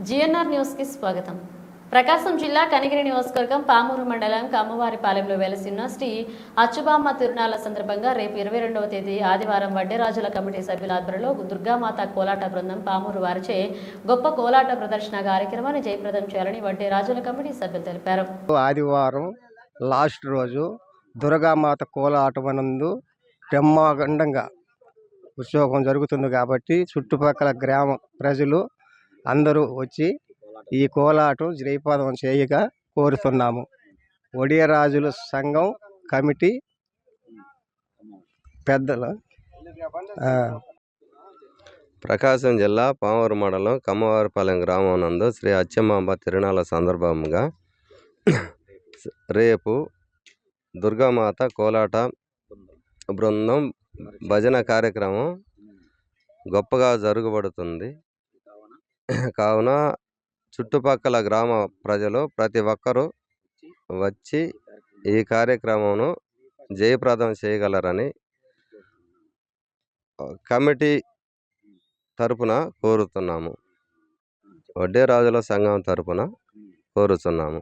GNR news కి స్వాగతం. ప్రకాశం జిల్లా కనిగిరి నియోజకవర్గం పామూరు మండలం కమ్మవారిపాలెంలో వెలసిన శ్రీ అచ్చుబామ్మ తిరునాళ్ల సందర్భంగా రేపు 22వ తేదీ ఆదివారం వడ్డేరాజుల కమిటీ సభ్యుల ఆధ్వర్యంలో దుర్గామాత కోలాట బృందం పామూరు వారిచే గొప్ప కోలాట ప్రదర్శన కార్యక్రమాన్ని జయప్రదం చేయాలని వడ్డేరాజుల కమిటీ సభ్యులు తెలిపారు. ఆదివారం లాస్ట్ రోజు దుర్గామాత కోలాటమనందు బ్రహ్మాండంగా ఉత్సవం జరుగుతుంది కాబట్టి చుట్టుపక్కల గ్రామ ప్రజలు అందరూ వచ్చి ఈ కోలాటం జయప్రదం చేయగా కోరుతున్నాము. వడ్డేరాజుల సంఘం కమిటీ పెద్దలు. ప్రకాశం జిల్లా పామూరు మండలం కమ్మవారిపాలెం గ్రామం నందు శ్రీ అచ్చమాంబ తిరునాళ్ళ సందర్భంగా రేపు దుర్గామాత కోలాట బృందం భజన కార్యక్రమం గొప్పగా జరుగుబడుతుంది. కావున చుట్టుపక్కల గ్రామ ప్రజలు ప్రతి ఒక్కరూ వచ్చి ఈ కార్యక్రమంను జయప్రదం చేయగలరని కమిటీ తరపున కోరుతున్నాము. వడ్డేరాజుల సంఘం తరపున కోరుతున్నాము.